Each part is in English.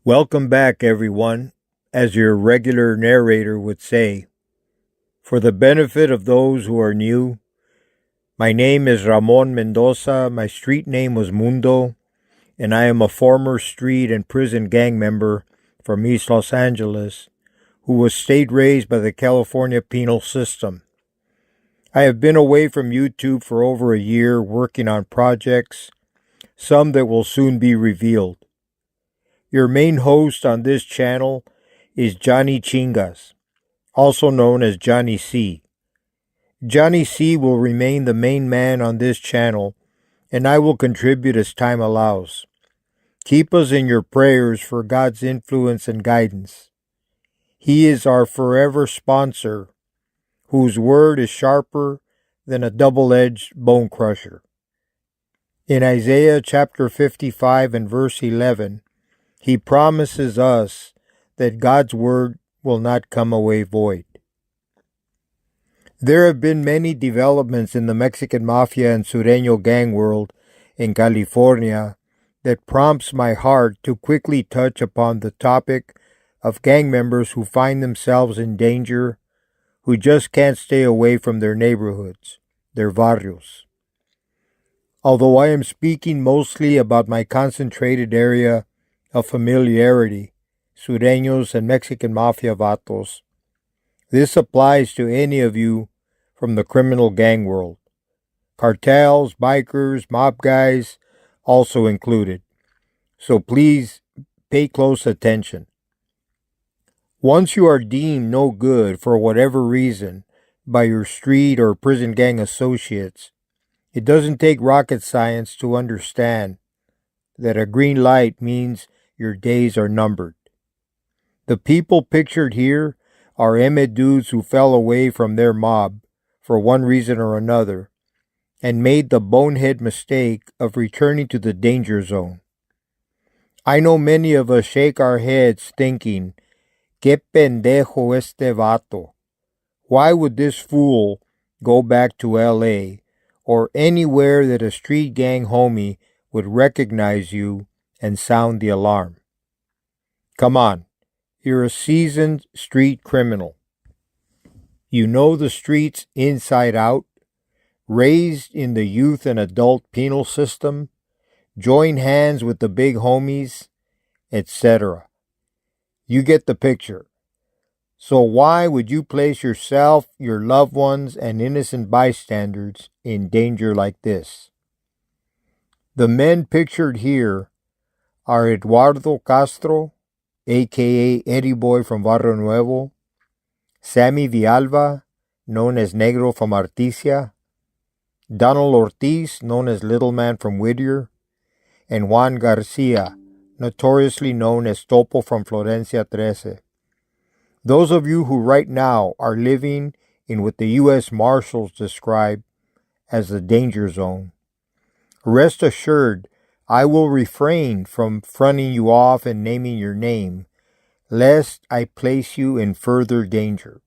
Welcome back, everyone. As your regular narrator would say, for the benefit of those who are new, my name is Ramon Mendoza, my street name was Mundo, and I am a former street and prison gang member from East Los Angeles who was state raised by the California penal system. I have been away from YouTube for over a year working on projects, some that will soon be revealed. Your main host on this channel is Johnny Chingas, also known as Johnny C. Johnny C will remain the main man on this channel, and I will contribute as time allows. Keep us in your prayers for God's influence and guidance. He is our forever sponsor, whose word is sharper than a double-edged bone crusher. In Isaiah chapter 55 and verse 11, he promises us that God's word will not come away void. There have been many developments in the Mexican Mafia and Sureño gang world in California that prompts my heart to quickly touch upon the topic of gang members who find themselves in danger, who just can't stay away from their neighborhoods, their barrios. Although I am speaking mostly about my concentrated area of familiarity, Sureños and Mexican Mafia vatos, this applies to any of you from the criminal gang world. Cartels, bikers, mob guys also included. So please pay close attention. Once you are deemed no good for whatever reason by your street or prison gang associates, it doesn't take rocket science to understand that a green light means your days are numbered. The people pictured here are EME dudes who fell away from their mob for one reason or another and made the bonehead mistake of returning to the danger zone. I know many of us shake our heads thinking, "Que pendejo este vato." Why would this fool go back to LA or anywhere that a street gang homie would recognize you and sound the alarm? Come on, you're a seasoned street criminal. You know the streets inside out, raised in the youth and adult penal system, join hands with the big homies, etc. You get the picture. So why would you place yourself, your loved ones, and innocent bystanders in danger like this? The men pictured here are Eduardo Castro, a.k.a. Eddie Boy from Barrio Nuevo, Sammy Villalba, known as Negro from Artesia, Donald Ortiz, known as Little Man from Whittier, and Juan Garcia, notoriously known as Topo from Florencia 13. Those of you who right now are living in what the U.S. Marshals describe as the danger zone, rest assured I will refrain from fronting you off and naming your name, lest I place you in further danger.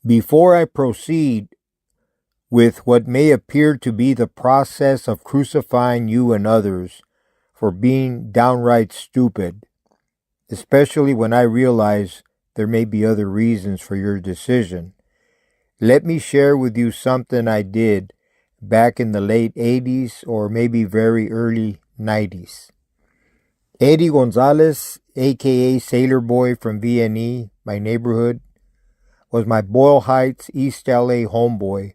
Before I proceed with what may appear to be the process of crucifying you and others for being downright stupid, especially when I realize there may be other reasons for your decision, let me share with you something I did back in the late 80s or maybe very early 90s. Eddie Gonzalez, a.k.a. Sailor Boy from VNE, my neighborhood, was my Boyle Heights, East LA homeboy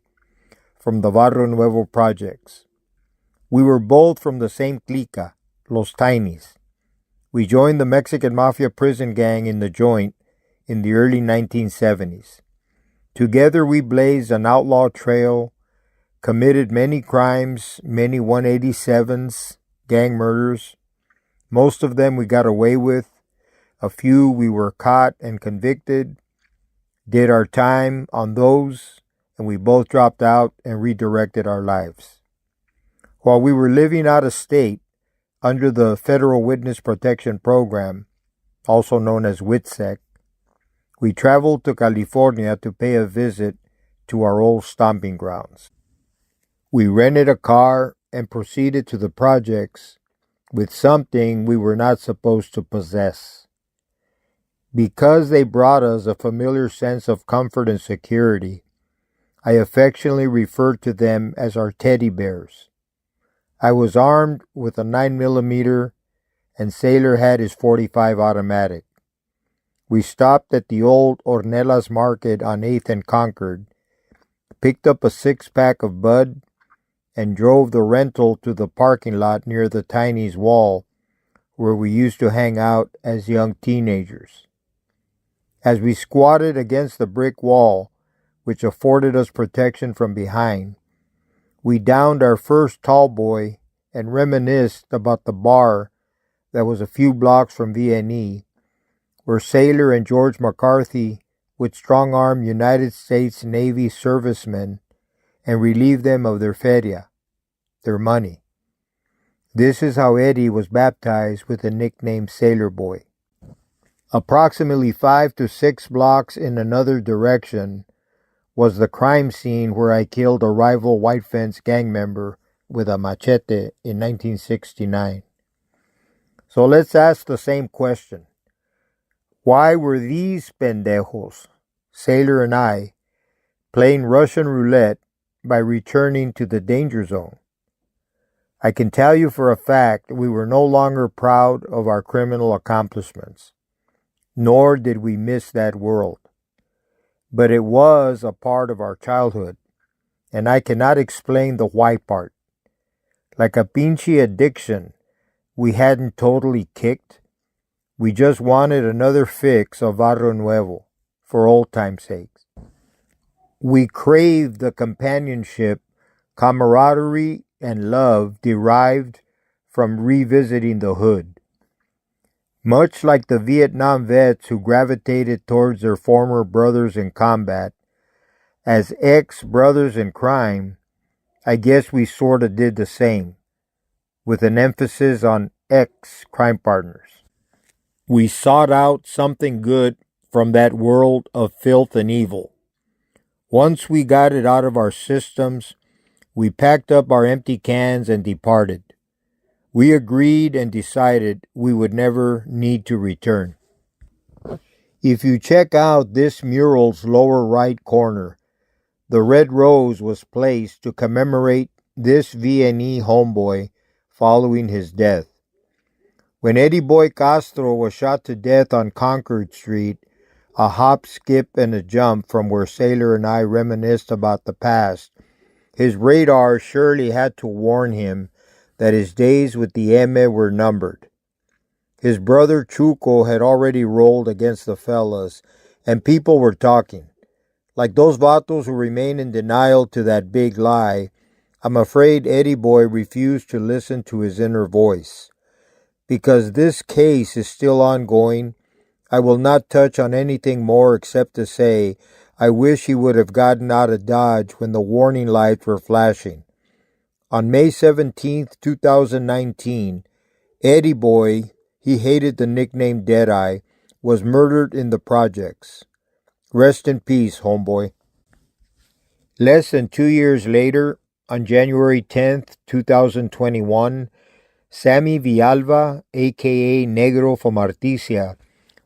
from the Barrio Nuevo projects. We were both from the same clica, Los Tinies. We joined the Mexican Mafia prison gang in the joint in the early 1970s. Together we blazed an outlaw trail, committed many crimes, many 187s, gang murders. Most of them we got away with. A few we were caught and convicted, did our time on those, and we both dropped out and redirected our lives. While we were living out of state under the Federal Witness Protection Program, also known as WITSEC, we traveled to California to pay a visit to our old stomping grounds. We rented a car and proceeded to the projects with something we were not supposed to possess. Because they brought us a familiar sense of comfort and security, I affectionately referred to them as our teddy bears. I was armed with a 9mm and Sailor had his .45 automatic. We stopped at the old Ornelas Market on 8th and Concord, picked up a 6-pack of Bud, and drove the rental to the parking lot near the Tiny's wall where we used to hang out as young teenagers. As we squatted against the brick wall, which afforded us protection from behind, we downed our first tall boy and reminisced about the bar that was a few blocks from EME, where Sailor and George McCarthy would strong-arm United States Navy servicemen and relieve them of their feria, their money. This is how Eddie was baptized with the nickname Sailor Boy. Approximately 5 to 6 blocks in another direction was the crime scene where I killed a rival White Fence gang member with a machete in 1969. So let's ask the same question. Why were these pendejos, Sailor and I, playing Russian roulette by returning to the danger zone? I can tell you for a fact we were no longer proud of our criminal accomplishments, nor did we miss that world. But it was a part of our childhood, and I cannot explain the why part. Like a pinche addiction we hadn't totally kicked, we just wanted another fix of Barrio Nuevo, for old time's sake. We craved the companionship, camaraderie, and love derived from revisiting the hood. Much like the Vietnam vets who gravitated towards their former brothers in combat, as ex-brothers in crime, I guess we sorta did the same, with an emphasis on ex-crime partners. We sought out something good from that world of filth and evil. Once we got it out of our systems, we packed up our empty cans and departed. We agreed and decided we would never need to return. If you check out this mural's lower right corner, the red rose was placed to commemorate this VNE homeboy following his death. When Eddie Boy Castro was shot to death on Concord Street, a hop, skip, and a jump from where Sailor and I reminisced about the past, his radar surely had to warn him that his days with the EME were numbered. His brother Chuco had already rolled against the fellas, and people were talking. Like those vatos who remain in denial to that big lie, I'm afraid Eddie Boy refused to listen to his inner voice. Because this case is still ongoing, I will not touch on anything more except to say I wish he would have gotten out of Dodge when the warning lights were flashing. On May 17th, 2019, Eddie Boy, he hated the nickname Deadeye, was murdered in the projects. Rest in peace, homeboy. Less than 2 years later, on January 10th, 2021, Sammy Villalba, a.k.a. Negro from Artesia,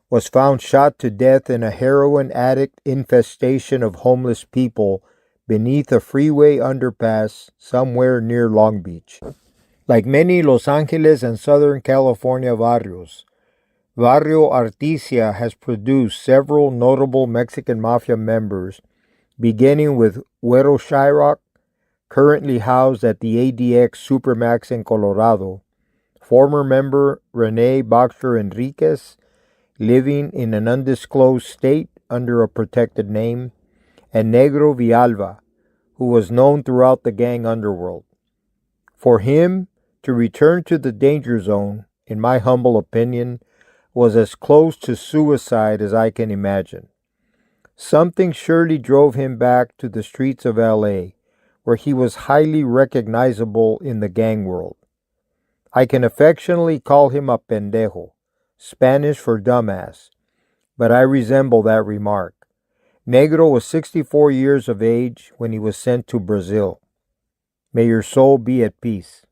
was found shot to death in a heroin addict infestation of homeless people beneath a freeway underpass somewhere near Long Beach. Like many Los Angeles and Southern California barrios, Barrio Artesia has produced several notable Mexican Mafia members, beginning with Güero Shyrock, currently housed at the ADX Supermax in Colorado, former member Rene Boxer Enriquez, living in an undisclosed state under a protected name, and Negro Villalba, who was known throughout the gang underworld. For him to return to the danger zone, in my humble opinion, was as close to suicide as I can imagine. Something surely drove him back to the streets of LA, where he was highly recognizable in the gang world. I can affectionately call him a pendejo, Spanish for dumbass, but I resemble that remark. Negro was 64 years of age when he was sent to Brazil. May your soul be at peace.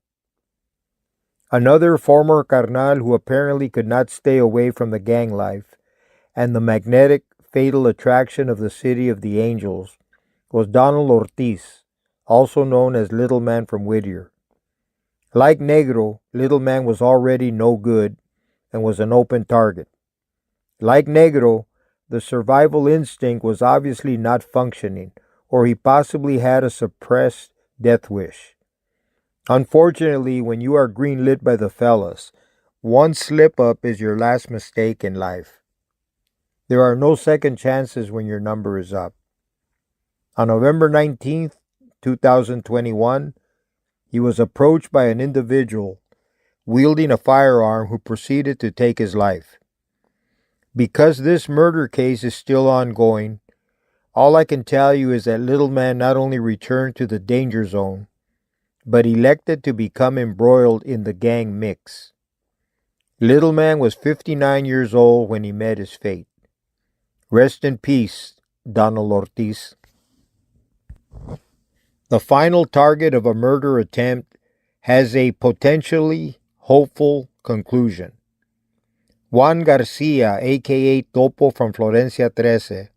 Another former carnal who apparently could not stay away from the gang life and the magnetic, fatal attraction of the City of the Angels was Donald Ortiz, also known as Little Man from Whittier. Like Negro, Little Man was already no good and was an open target. Like Negro, the survival instinct was obviously not functioning, or he possibly had a suppressed death wish. Unfortunately, when you are greenlit by the fellas, one slip up is your last mistake in life. There are no second chances when your number is up. On November 19th, 2021, he was approached by an individual wielding a firearm who proceeded to take his life. Because this murder case is still ongoing, all I can tell you is that Little Man not only returned to the danger zone, but elected to become embroiled in the gang mix. Little Man was 59 years old when he met his fate. Rest in peace, Donald Ortiz. The final target of a murder attempt has a potentially hopeful conclusion. Juan Garcia, aka Topo from Florencia 13,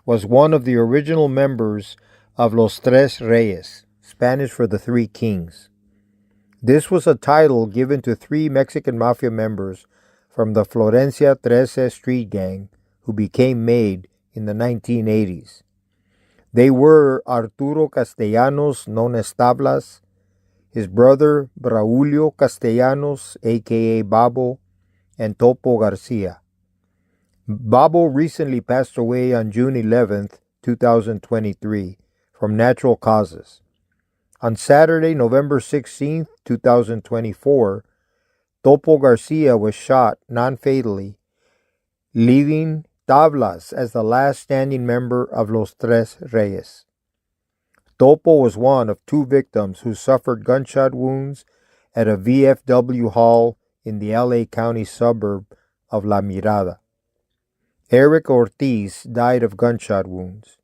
was one of the original members of Los Tres Reyes, Spanish for the Three Kings. This was a title given to three Mexican Mafia members from the Florencia 13 street gang who became made in the 1980s. They were Arturo Castellanos, known as Tablas, his brother Braulio Castellanos, aka Babo, and Topo Garcia. Babo recently passed away on June 11th, 2023, from natural causes. On Saturday, November 16th, 2024, Topo Garcia was shot non-fatally, leaving Tablas as the last standing member of Los Tres Reyes. Topo was one of two victims who suffered gunshot wounds at a VFW hall in the LA County suburb of La Mirada. Eric Ortiz died of gunshot wounds.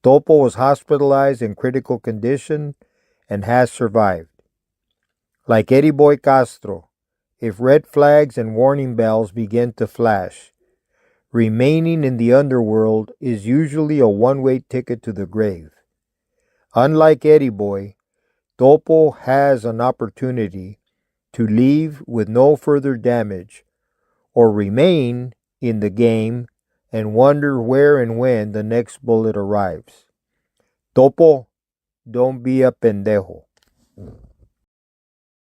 Topo was hospitalized in critical condition and has survived. Like Eddie Boy Castro, if red flags and warning bells begin to flash, remaining in the underworld is usually a one-way ticket to the grave. Unlike Eddie Boy, Topo has an opportunity to leave with no further damage or remain in the game and wonder where and when the next bullet arrives. Topo, don't be a pendejo.